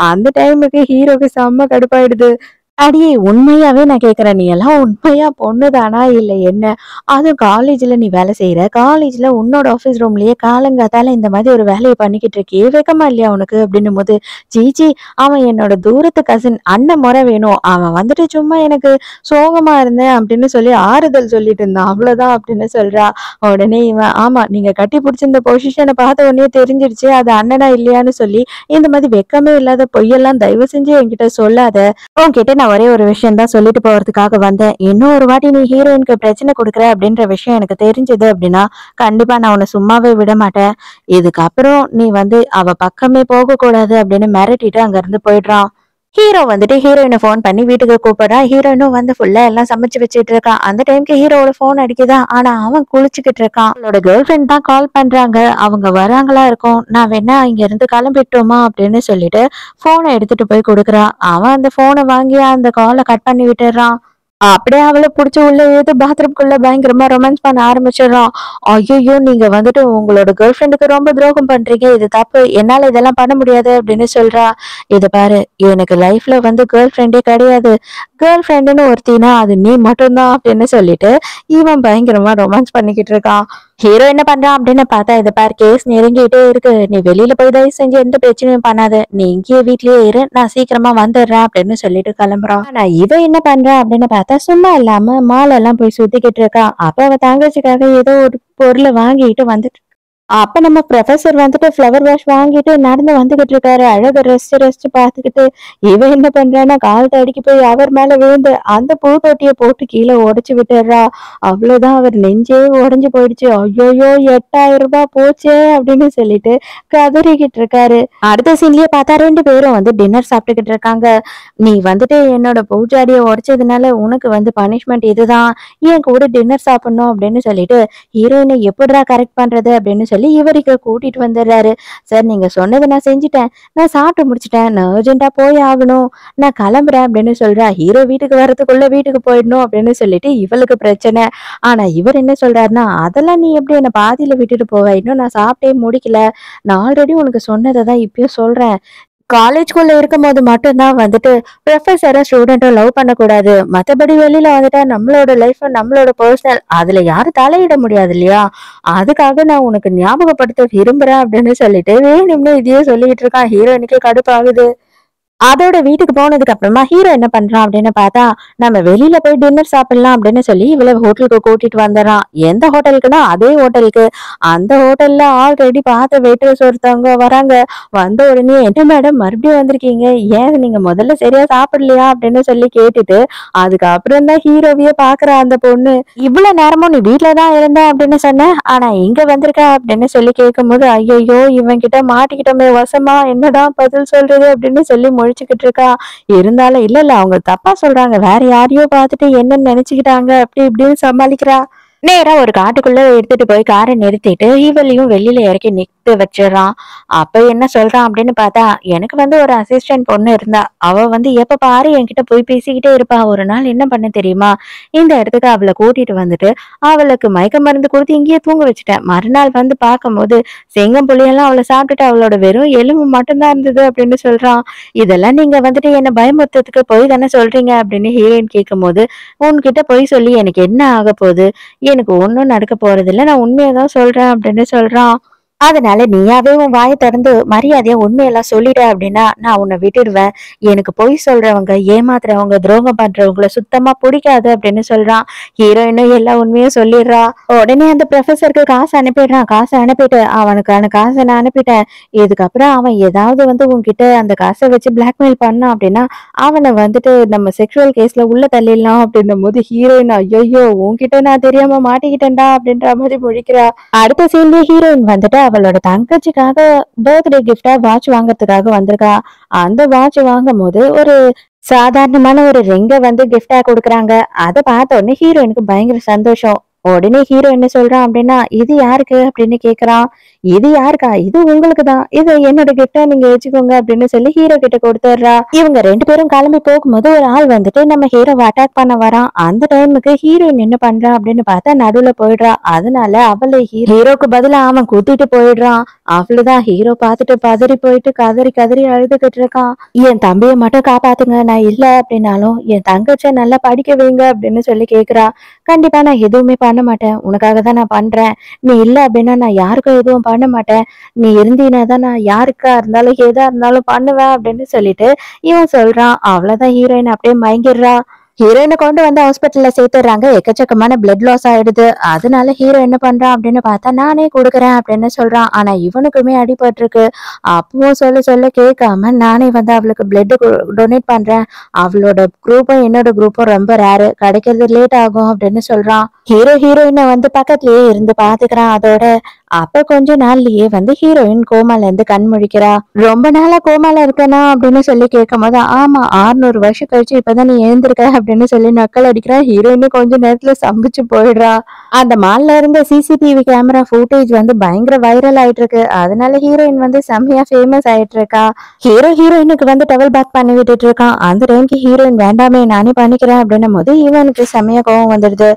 அந்த டைமுக்கு ஹீரோக்கு செம்ம கடுப்பாயிடுது. அடியே உண்மையாவே நான் கேக்குறேன். நீ எல்லாம் உண்மையா பொண்ணுதானா? இல்ல என்ன? அதுவும் காலேஜ்ல நீ வேலை செய்ற. காலேஜ்ல உன்னோட ஆஃபீஸ் ரூம்லயே காலங்காத்தால இந்த மாதிரி ஒரு வேலைய பண்ணிக்கிட்டு இருக்கியே! வெட்கமா இல்லையா உனக்கு? அப்டின்னும்போது, "சீ அவன் என்னோட தூரத்து கசின். அண்ணன் மொற வேணும். அவன் வந்துட்டு சும்மா எனக்கு சோகமா இருந்தேன்" அப்டின்னு சொல்லி ஆறுதல் சொல்லிட்டு இருந்தான். அவ்வளோதான் அப்டின்னு சொல்றா. உடனே இவன், "ஆமா நீங்க கட்டி புடிச்சிருந்த பொசிஷன பார்த்த உடனே தெரிஞ்சிருச்சு. அது அண்ணனா இல்லையான்னு சொல்லி, இந்த மாதிரி வெட்கமே இல்லாத பொய்யெல்லாம் தயவு செஞ்சு என்கிட்ட சொல்லாத. உன்கிட்ட நான் ஒரே ஒரு விஷயம் தான் சொல்லிட்டு போறதுக்காக வந்தேன். இன்னும் ஒரு வாட்டி நீ ஹீரோயினுக்கு பிரச்சனை குடுக்குற அப்படின்ற விஷயம் எனக்கு தெரிஞ்சது அப்படின்னா, கண்டிப்பா நான் உன்ன சும்மாவே விட மாட்டேன். இதுக்கப்புறம் நீ வந்து அவ பக்கமே போகக்கூடாது அப்படின்னு மிரட்டிட்டு அங்கிருந்து போயிடுறான். ஹீரோ வந்துட்டு ஹீரோயின ஃபோன் பண்ணி வீட்டுக்கு கூப்பிடுறான். ஹீரோயினும் வந்து ஃபுல்லா எல்லாம் சமைச்சு வச்சுட்டு இருக்கான். அந்த டைம்க்கு ஹீரோவோட ஃபோன் அடிக்குதா, ஆனா அவன் குளிச்சுக்கிட்டு இருக்கான். அவளோட கேர்ள் ஃப்ரெண்ட் தான் கால் பண்றாங்க. அவங்க வராங்களா இருக்கும். நான் வேணா இங்க இருந்து கிளம்பிட்டோமா அப்படின்னு சொல்லிட்டு ஃபோனை எடுத்துட்டு போய் கொடுக்குறான். அவன் அந்த ஃபோனை வாங்கி அந்த காலை கட் பண்ணி விட்டுறான். அப்படியே அவள புடிச்சு உள்ள இழுத்து பாத்ரூம்குள்ள பயங்கரமா ரொமான்ஸ் பண்ண ஆரம்பிச்சிடுறான். ஐயையோ! நீங்க வந்துட்டு உங்களோட கேர்ள் ஃப்ரெண்டுக்கு ரொம்ப துரோகம் பண்றீங்க. இது தப்பு. என்னால இதெல்லாம் பண்ண முடியாது அப்படின்னு சொல்றா. இத பாரு, எனக்கு லைஃப்ல வந்து கேர்ள் ஃப்ரெண்டே கிடையாது. கேர்ள் ஃப்ரெண்டுன்னு ஒருத்தினா அது நீ மட்டும் தான் அப்படின்னு சொல்லிட்டு, இவன் பயங்கரமா ரொமான்ஸ் பண்ணிக்கிட்டு இருக்கான். ஹீரோ என்ன பண்றான் அப்படின்னு பார்த்தா, இத பாரு கேஸ் நெருங்கிட்டே இருக்கு. நீ வெளியில போய் தயவு செஞ்சு எந்த பிரச்சனையும் பண்ணாத. நீ இங்கேயே வீட்லயே இரு. நான் சீக்கிரமா வந்துடுறேன் அப்படின்னு சொல்லிட்டு கிளம்புறான். ஆனா இவ என்ன பண்றா அப்படின்னு பார்த்தா, சும்மா இல்லாம மால் எல்லாம் போய் சுத்திக்கிட்டு இருக்கா. அப்ப அவ தங்கச்சிக்காக ஏதோ ஒரு பொருளை வாங்கிட்டு வந்துட்டு அப்ப நம்ம ப்ரொஃபசர் வந்துட்டு ஃப்ளவர் வாஷ் வாங்கிட்டு நடந்து வந்துகிட்டு இருக்காரு. அழகா ரசிச்சு பார்த்துக்கிட்டு, இவ என்ன பண்றான்னா கால் தடுக்கி போய் அவர் மேல விழுந்து அந்த பூத்தொட்டிய போட்டு கீழே உடைச்சு விட்டுறா. அவ்வளவுதான், அவர் நெஞ்சே உடைஞ்சு போயிடுச்சு. ஐயோயோ 8000 ரூபாய் போச்சே அப்படின்னு சொல்லிட்டு கதறிக்கிட்டு இருக்காரு. அடுத்த சீன்லயே பார்த்தா 2 பேரும் வந்து டின்னர் சாப்பிட்டுக்கிட்டு இருக்காங்க. நீ வந்துட்டு என்னோட பூஜாடிய உடைச்சதுனால உனக்கு வந்து பனிஷ்மெண்ட் இதுதான். என் கூட டின்னர் சாப்பிடணும் அப்படின்னு சொல்லிட்டு ஹீரோயினை எப்படிடா கரெக்ட் பண்றது அப்படின்னு சொல்லி இவருக்கு கூட்டிட்டு வந்துடுறாரு. சார் நீங்க சொன்னதை நான் செஞ்சுட்டேன். நான் சாப்பிட்டு முடிச்சிட்டேன். நான் அர்ஜென்ட்டா போய் ஆகணும். நான் கிளம்புறேன் அப்படின்னு சொல்றா. ஹீரோ வீட்டுக்கு வர்றதுக்குள்ள வீட்டுக்கு போயிடணும் அப்படின்னு சொல்லிட்டு இவளுக்கு பிரச்சனை. ஆனா இவர் என்ன சொல்றாருன்னா, அதெல்லாம் நீ எப்படி என்ன பாதியில விட்டுட்டு போவ? இன்னும் நான் சாப்பிட்டே முடிக்கல. நான் ஆல்ரெடி உனக்கு சொன்னதை தான் இப்பயும் சொல்றேன். காலேஜ்குள்ள இருக்கும்போது மட்டும் தான் வந்துட்டு ப்ரொஃபஸர ஸ்டூடெண்ட்டும் லவ் பண்ணக்கூடாது. மத்தபடி வெளியில வந்துட்டா நம்மளோட லைஃப் நம்மளோட பர்சனல் அதுல யாரும் தலையிட முடியாது இல்லையா? அதுக்காக நான் உனக்கு ஞாபகப்படுத்த விரும்புறேன் அப்படின்னு சொல்லிட்டு வேணும்னே இதையே சொல்லிட்டு இருக்கான். ஹீரோயினுக்கு கடுப்பாகுது. அதோட வீட்டுக்கு போனதுக்கு அப்புறமா ஹீரோ என்ன பண்றான் அப்படின்னு பார்த்தா, நம்ம வெளியில போய் டின்னர் சாப்பிடலாம் அப்படின்னு சொல்லி இவள ஹோட்டலுக்கு கூட்டிட்டு வந்துடுறான். எந்த ஹோட்டலுக்குன்னா அதே ஹோட்டலுக்கு. அந்த ஹோட்டல்ல ஆல்ரெடி பார்த்த வெயிட்டர்ஸ் ஒருத்தவங்க வராங்க. வந்த உடனே, "என்ன மேடம் மறுபடியும் வந்திருக்கீங்க? ஏன் நீங்க முதல்ல சரியா சாப்பிடலையா?" அப்படின்னு சொல்லி கேட்டுட்டு, அதுக்கப்புறம் தான் ஹீரோவையே பாக்குறா அந்த பொண்ணு. "இவ்வளவு நேரமும் நீ வீட்ல தான் இருந்த அப்படின்னு சொன்ன. ஆனா இங்க வந்திருக்க" அப்படின்னு சொல்லி கேட்கும்போது, ஐயையோ இவன் கிட்ட மாட்டிக்கிட்டோமே வசமா, என்னடா பதில் சொல்றது அப்படின்னு சொல்லி முழிச்சுக்கிட்டு இருக்கா. இருந்தாலும் இல்ல அவங்க தப்பா சொல்றாங்க. வேற யாரையோ பார்த்துட்டு என்னன்னு நினைச்சுக்கிட்டாங்க. அப்படி இப்படின்னு சமாளிக்கிறா. நேரா ஒரு காட்டுக்குள்ள எடுத்துட்டு போய் காரை நிறுத்திட்டு இவளையும் வெளியில இறக்கி நிக்க வச்சிடறான். அப்ப என்ன சொல்றான் அப்படின்னு பார்த்தா, எனக்கு வந்து ஒரு அசிஸ்டன்ட் பொண்ணு இருந்தா. அவ வந்து எப்ப பாரு என்கிட்ட போய் பேசிக்கிட்டே இருப்பா. ஒரு நாள் என்ன பண்ண தெரியுமா? இந்த இடத்துக்கு அவளை கூட்டிட்டு வந்துட்டு அவளுக்கு மயக்க மருந்து கொடுத்து இங்கேயே தூங்க வச்சுட்டேன். மறுநாள் வந்து பார்க்கும்போது செங்கம் புளியெல்லாம் அவளை சாப்பிட்டுட்டு அவளோட வெறும் எலும்பு மட்டும்தான் இருந்தது அப்படின்னு சொல்றான். இதெல்லாம் நீங்க வந்துட்டு என்ன பயமுறுத்துறதுக்கு போய் தானே சொல்றீங்க அப்படின்னு ஹீரோயின் கேட்கும்போது, உன்கிட்ட பொய் சொல்லி எனக்கு என்ன ஆக போகுது? எனக்கு ஒண்ணும் நடக்க போறதில்ல. நான் உண்மைய தான் சொல்றேன் அப்படின்னு சொல்றான். அதனால நீயாவே உன் வாய திறந்து மரியாதையா உண்மையெல்லாம் சொல்லிட்ட அப்படின்னா நான் உன்னை விட்டுடுவேன். எனக்கு பொய் சொல்றவங்க, ஏமாத்துறவங்க, துரோகம் பண்றவங்கள சுத்தமா பிடிக்காது அப்படின்னு சொல்றான். ஹீரோயினும் எல்லா உண்மையும் சொல்லிடுறா. உடனே அந்த ப்ரொஃபஸருக்கு காசு அனுப்பிடுறான். காசை அனுப்பிட்டு அவனுக்கான காசை நான் அனுப்பிட்டேன். இதுக்கப்புறம் அவன் ஏதாவது வந்து உன்கிட்ட அந்த காசை வச்சு பிளாக்மெயில் பண்ணான் அப்படின்னா அவனை வந்துட்டு நம்ம செக்ஷுவல் கேஸ்ல உள்ள தள்ளிடலாம் அப்படின்னும் போது ஹீரோயின், ஐயோ உன்கிட்ட நான் தெரியாம மாட்டிக்கிட்டேன்டா அப்படின்ற மாதிரி முழிக்கிறா. அடுத்த சீன்ல ஹீரோயின் வந்துட்டு அவளோட தங்கச்சிக்காக பர்த்டே கிஃப்டா வாட்ச் வாங்கறதுக்காக வந்திருக்கா. அந்த வாட்ச் வாங்கும் போது ஒரு சாதாரணமான ஒரு ரிங்க வந்து கிஃப்டா கொடுக்குறாங்க. அதை பார்த்த உடனே ஹீரோயினுக்கு பயங்கர சந்தோஷம். உடனே ஹீரோ என்ன சொல்றான் அப்படின்னா, இது யாருக்கு அப்படின்னு கேக்குறான். இது யாருக்கா? இது உங்களுக்கு தான். இது என்னோட கிஃப்ட்டா நீங்க வச்சுக்கோங்க அப்படின்னு சொல்லி ஹீரோ கிட்ட கொடுத்துட்றா. இவங்க 2 பேரும் கிளம்பி போகும்போது ஒரு ஆள் வந்துட்டு நம்ம ஹீரோவை அட்டாக் பண்ண வரான். அந்த டைமுக்கு ஹீரோயின் என்ன பண்றா அப்படின்னு பார்த்தா நடுவுல போயிடுறா. அதனால அவளை ஹீரோக்கு பதிலா அவன் குத்திட்டு போயிடுறான். அவ்வளவுதான். ஹீரோ பார்த்துட்டு பதறி போயிட்டு கதறி கதறி அழுதுகிட்டு இருக்கான். என் தம்பியை மட்டும் காப்பாத்துங்க, நான் இல்ல அப்படின்னாலும் என் தங்கச்ச நல்லா படிக்க வைங்க அப்படின்னு சொல்லி கேக்குறா. கண்டிப்பா நான் எதுவுமே பண்ண மாட்டேன், உனக்காக தான் நான் பண்றேன். நீ இல்ல அப்படின்னா நான் யாருக்கும் எதுவும் பண்ண மாட்டேன். நீ இருந்தீனா தான் நான் யாருக்கா இருந்தாலும் எதா இருந்தாலும் பண்ணுவேன் அப்படின்னு சொல்லிட்டு இவன் சொல்றான். அவ்வளவுதான். ஹீரோயின் அப்படியே மயங்கிடுறா. ஹீரோயினை கொண்டு வந்து ஹாஸ்பிட்டல்ல சேர்த்துறாங்க. எக்கச்சக்கமான பிளட் லாஸ் ஆயிடுது. அதனால ஹீரோ என்ன பண்றான் அப்படின்னு பார்த்தா நானே கொடுக்குறேன் அப்படின்னு சொல்றான். ஆனா இவனுக்குமே அடிபட்டிருக்கு. அப்பவும் சொல்ல சொல்ல கேட்காம நானே வந்து அவளுக்கு பிளட் டொனேட் பண்றேன். அவளோட குரூப்பும் என்னோட குரூப்பும் ரொம்ப ரேரு, கிடைக்கிறது லேட் ஆகும் அப்படின்னு சொல்றான். ஹீரோயினை வந்து பக்கத்துலயே இருந்து பாத்துக்கிறான். அதோட அப்ப கொஞ்ச நாள்லயே வந்து ஹீரோயின் கோமால இருந்து கண் முழிக்கிறா. ரொம்ப நாளா கோமால இருக்கனா அப்படின்னு சொல்லி கேட்கும் போது, ஆமா 600 வருஷம் கழிச்சு இப்பதான் நீ எழுந்திருக்க அப்படின்னு சொல்லி நக்கல் அடிக்கிறா. ஹீரோயின் கொஞ்ச நேரத்துல சம்பிச்சு போயிடுறா. அந்த மால்ல இருந்த சிசிடிவி கேமரா ஃபுட்டேஜ் வந்து பயங்கர வைரல் ஆயிட்டு இருக்கு. அதனால ஹீரோயின் வந்து செம்மையா ஃபேமஸ் ஆயிட்டு இருக்கா. ஹீரோயினுக்கு வந்து டபுள் பேக் பண்ணி விட்டுட்டு இருக்கான். அந்த டைம்க்கு ஹீரோயின் வேண்டாமே நானே பண்ணிக்கிறேன் அப்படின்னும் போது இவனுக்கு செம்மையா கோவம் வந்துடுது.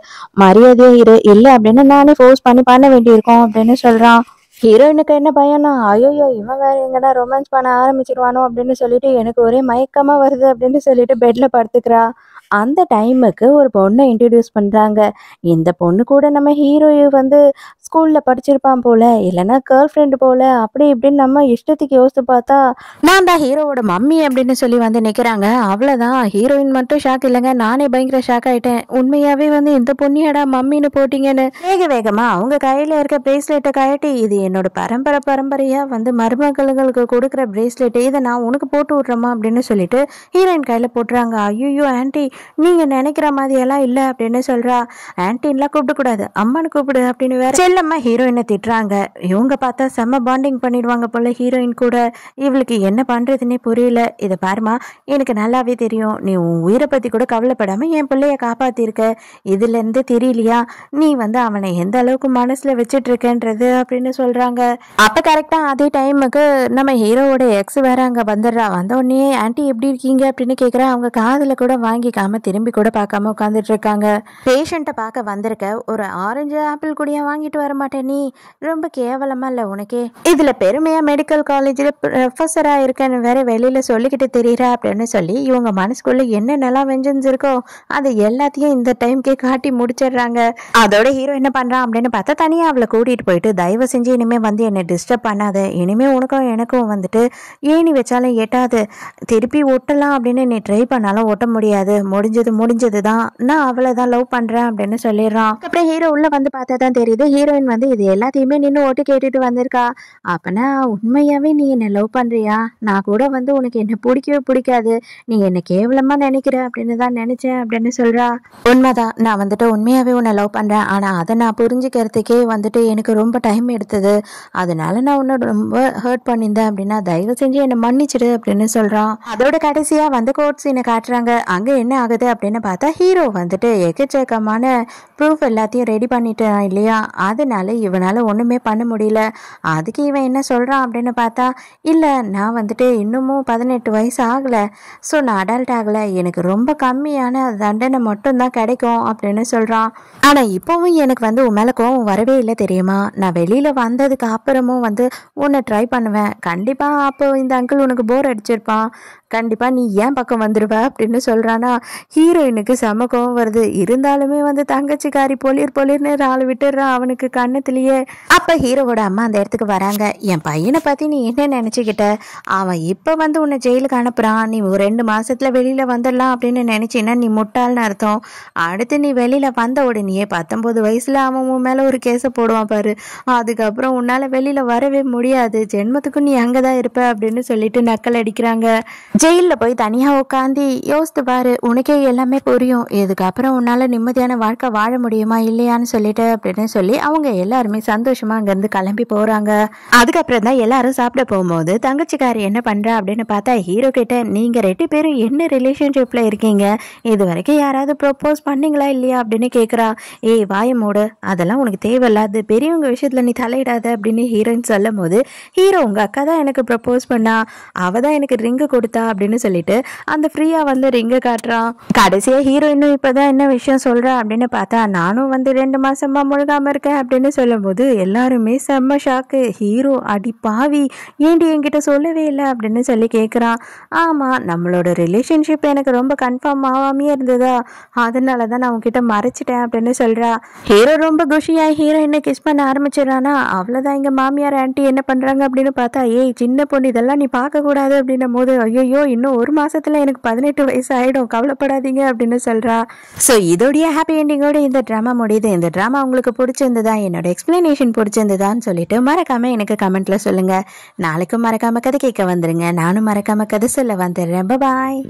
மரியாதையா இரு, இல்ல அப்படின்னா நானே ஃபோர்ஸ் பண்ண வேண்டியிருக்கோம் அப்படின்னு சொல்றான். ஹீரோயினுக்கு என்ன பயம்னா, ஐயோ இவன் வேற எங்கடா ரொமான்ஸ் பண்ண ஆரம்பிச்சிருவானோ அப்படின்னு சொல்லிட்டு எனக்கு ஒரே மயக்கமா வருது அப்படின்னு சொல்லிட்டு பெட்ல படுத்துக்கிறா. அந்த டைமுக்கு ஒரு பொண்ணை இன்ட்ரடியூஸ் பண்றாங்க. இந்த பொண்ணு கூட நம்ம ஹீரோ வந்து ஸ்கூல்ல படிச்சிருப்பான் போல, இல்லைன்னா கேர்ள் ஃப்ரெண்டு போல, அப்படி இப்படின்னு நம்ம இஷ்டத்துக்கு யோசித்து பார்த்தா நான் தான் ஹீரோவோட மம்மி அப்படின்னு சொல்லி வந்து நிக்கிறாங்க. அவ்வளவுதான். ஹீரோயின் மட்டும் ஷாக் இல்லைங்க, நானே பயங்கர ஷாக் ஆயிட்டேன். உண்மையாவே வந்து இந்த பொண்ணியாடா மம்மின்னு போட்டீங்கன்னு வேகமா அவங்க கையில இருக்க பிரேஸ்லெட்டை கழட்டி, இது என்னோட பரம்பரையா வந்து மருமகளுக்கு கொடுக்குற பிரேஸ்லெட், இதை நான் உனக்கு போட்டு விட்றேமா அப்படின்னு சொல்லிட்டு ஹீரோயின் கையில போட்டுறாங்க. ஐயோ ஆன்ட்டி, நீங்க நினைக்கிற மாதிரி எல்லாம் இல்ல அப்படின்னு சொல்றா. ஆன்டின்லாம் கூப்பிடக்கூடாது, அம்மானு கூப்பிடு அப்படின்னு வேற செல்லம்மா ஹீரோயினை திட்டுறாங்க. இவங்க பார்த்தா செம்ம பாண்டிங் பண்ணிடுவாங்க போல ஹீரோயின் கூட. இவளுக்கு என்ன பண்றதுன்னே புரியல. இதை பாருமா, எனக்கு நல்லாவே தெரியும் நீ உன் உயிரை பத்தி கூட கவலைப்படாம என் பிள்ளைய காப்பாத்திருக்க. இதுல இருந்து தெரியலையா நீ வந்து அவனை எந்த அளவுக்கு மனசுல வச்சிட்டு இருக்கன்றது அப்படின்னு சொல்றாங்க. அப்ப கரெக்டா அதே டைமுக்கு நம்ம ஹீரோவோட எக்ஸ் வேற அங்க வந்துடுறா. வந்த உடனே ஆன்ட்டி எப்படி இருக்கீங்க அப்படின்னு கேக்குறா. அவங்க காதுல கூட வாங்கிக்காம திரும்பி கூட பார்க்காம உட்காந்துட்டு இருக்காங்க. பேஷண்ட்டை பார்க்க வந்திருக்க, ஒரு ஆரஞ்சு ஆப்பிள் கூடிய வாங்கிட்டு வர மாட்டேன், நீ ரொம்ப கேவலமா இல்ல உனக்கே? இதுல பெருமையா மெடிக்கல் காலேஜ்ல ப்ரொஃபஸரா இருக்கன்னு வேற வெளியில சொல்லிக்கிட்டு தெரியுற அப்படின்னு சொல்லி இவங்க மனசுக்குள்ள என்னென்னலாம் வெஞ்சன்ஸ் இருக்கோ அது எல்லாத்தையும் இந்த டைம்கே காட்டி முடிச்சிடுறாங்க. அதோட ஹீரோ என்ன பண்றான் அப்படின்னு பார்த்தா தனியா அவளை கூட்டிட்டு போயிட்டு, தயவு செஞ்சு இனிமே வந்து என்னை டிஸ்டர்ப் பண்ணாத, இனிமே உனக்கும் எனக்கும் வந்துட்டு ஏணி வச்சாலும் எட்டாது, திருப்பி ஒட்டலாம் அப்படின்னு நீ ட்ரை பண்ணாலும் ஒட்ட முடியாது, முடிஞ்சது தான், நான் அவளை தான் லவ் பண்றேன் அப்படின்னு சொல்லிடுறான். அப்புறம் ஹீரோ உள்ள வந்து பார்த்தா தான் தெரியுது ஹீரோயின் வந்து இது எல்லாத்தையுமே நின்று ஓட்டு கேட்டுட்டு வந்திருக்கா. அப்பனா உண்மையாவே நீ என்ன லவ் பண்றியா? நான் கூட வந்து உனக்கு என்ன பிடிக்கவே பிடிக்காது, நீ என்ன கேவலமா நினைக்கிற அப்படின்னு தான் நினைச்சேன் அப்படின்னு சொல்றா. உண்மைதான், நான் வந்துட்டு உண்மையாவே உன்னை லவ் பண்றேன். ஆனா அதை நான் புரிஞ்சுக்கிறதுக்கே வந்துட்டு எனக்கு ரொம்ப டைம் எடுத்தது. அதனால நான் உன்னை ரொம்ப ஹர்ட் பண்ணியிருந்தேன் அப்படின்னா தயவு செஞ்சு என்னை மன்னிச்சிடு அப்படின்னு சொல்றான். அதோட கடைசியா வந்து கோர்ட் சீனை காட்டுறாங்க. அங்க என்ன ஆகுது அப்படின்னு பார்த்தா ஹீரோ வந்துட்டு எக்கச்சக்கமான ப்ரூஃப் எல்லாத்தையும் ரெடி பண்ணிட்டான் இல்லையா, அதனால இவனால ஒண்ணுமே பண்ண முடியல. அதுக்கு இவன் என்ன சொல்றான் அப்படின்னு பார்த்தா, இல்ல நான் வந்துட்டு இன்னமும் 18 வயசு ஆகல, ஸோ நான் அடல்ட் ஆகல, எனக்கு ரொம்ப கம்மியான தண்டனை மட்டும்தான் கிடைக்கும் அப்படின்னு சொல்றான். ஆனா இப்பவும் எனக்கு வந்து உன் மேல கோவம் வரவே இல்லை தெரியுமா, நான் வெளியில வந்ததுக்கு அப்புறமும் வந்து உன்னை ட்ரை பண்ணுவேன், கண்டிப்பா அப்போ இந்த அங்கிள் உனக்கு போர் அடிச்சிருப்பான், கண்டிப்பா நீ ஏன் பக்கம் வந்துருவ அப்படின்னு சொல்றானா. ஹீரோயினுக்கு செம கோவம் வருது. இருந்தாலுமே வந்து தங்கச்சிக்காரி பொலிர்னு ஆள் விட்டுறான் அவனுக்கு கண்ணத்திலேயே. அப்ப ஹீரோவோட அம்மா அந்த இடத்துக்கு வராங்க. என் பையனை பத்தி நீ என்ன நினைச்சுக்கிட்ட, அவன் இப்ப வந்து உன்னை ஜெயிலுக்கு அனுப்புறான், நீ ஒரு 2 மாசத்துல வெளியில வந்துடலாம் அப்படின்னு நினைச்சின்னா நீ முட்டாள்னு அர்த்தம். அடுத்து நீ வெளியில வந்த உடனே 19 வயசுல அவன் உன் மேல ஒரு கேஸை போடுவான் பாரு, அதுக்கப்புறம் உன்னால வெளியில வரவே முடியாது, ஜென்மத்துக்கும் நீ அங்கதான் இருப்ப அப்படின்னு சொல்லிட்டு நக்கல் அடிக்கிறாங்க. ஜெயில போய் தனியா உட்காந்து யோசித்து பாரு, உனக்கு உனக்கே எல்லாமே புரியும், இதுக்கப்புறம் உன்னால நிம்மதியான வாழ்க்கை வாழ முடியுமா இல்லையான்னு சொல்லிட்டு அப்படின்னு சொல்லி அவங்க எல்லாருமே சந்தோஷமா அங்கிருந்து கிளம்பி போறாங்க. அதுக்கப்புறம் தான் எல்லாரும் சாப்பிட போகும்போது தங்கச்சிக்காரி என்ன பண்றா அப்படின்னு பார்த்தா ஹீரோ கிட்ட, நீங்க 2 பேரும் என்ன ரிலேஷன்ஷிப்ல இருக்கீங்க, இது வரைக்கும் யாராவது ப்ரொப்போஸ் பண்ணீங்களா இல்லையா அப்படின்னு கேக்குறா. ஏய் வாய மூடு, அதெல்லாம் உனக்கு தேவையில்லாது, பெரியவங்க விஷயத்துல நீ தலையிடாத அப்படின்னு ஹீரோயின் சொல்லும் போது, ஹீரோ உங்க அக்கா தான் எனக்கு ப்ரப்போஸ் பண்ணா, அவ தான் எனக்கு ரிங்கு கொடுத்தா அப்படின்னு சொல்லிட்டு அந்த ஃப்ரீயா வந்து ரிங்கை காட்டுறான். கடைசியா ஹீரோயினும் இப்பதான் என்ன விஷயம் சொல்றா அப்படின்னு பார்த்தா, நானும் வந்து 2 மாசமா முழுகாம இருக்கேன் அப்படின்னு சொல்லும் போது எல்லாருமே செம்ம ஷாக்கு. ஹீரோ அடி பாவி, ஏண்டி என்கிட்ட சொல்லவே இல்லை அப்படின்னு சொல்லி கேட்குறான். ஆமா, நம்மளோட ரிலேஷன்ஷிப் எனக்கு ரொம்ப கன்ஃபார்ம் ஆகாமே இருந்ததா, அதனால தான் நான் உங்ககிட்ட மறைச்சிட்டேன் அப்படின்னு சொல்றா. ஹீரோ ரொம்ப குஷியா ஹீரோயினை கிஸ் பண்ண ஆரம்பிச்சிடறானா. அவ்வளோதான், இங்க மாமியார் ஆன்ட்டி என்ன பண்றாங்க அப்படின்னு பார்த்தா, ஏய் சின்ன பொண்ணு இதெல்லாம் நீ பார்க்க கூடாது அப்படின்னும் போது, ஐயோ இன்னும் 1 மாசத்துல எனக்கு 18 வயசு ஆயிடும், கவலைப்படாதீங்க அப்படின்னு சொல்றா. ஸோ இதோடைய ஹாப்பி எண்டிங்கோட இந்த ட்ராமா முடியுது. இந்த ட்ராமா உங்களுக்கு பிடிச்சிருந்ததா, என்னோட எக்ஸ்பிளனேஷன் பிடிச்சிருந்ததான்னு சொல்லிட்டு மறக்காம எனக்கு கமெண்ட்ல சொல்லுங்க. நாளைக்கும் மறக்காம கதை கேட்க வந்துருங்க. நானும் மறக்காம கதை சொல்ல வந்துடுறேன். பாய்.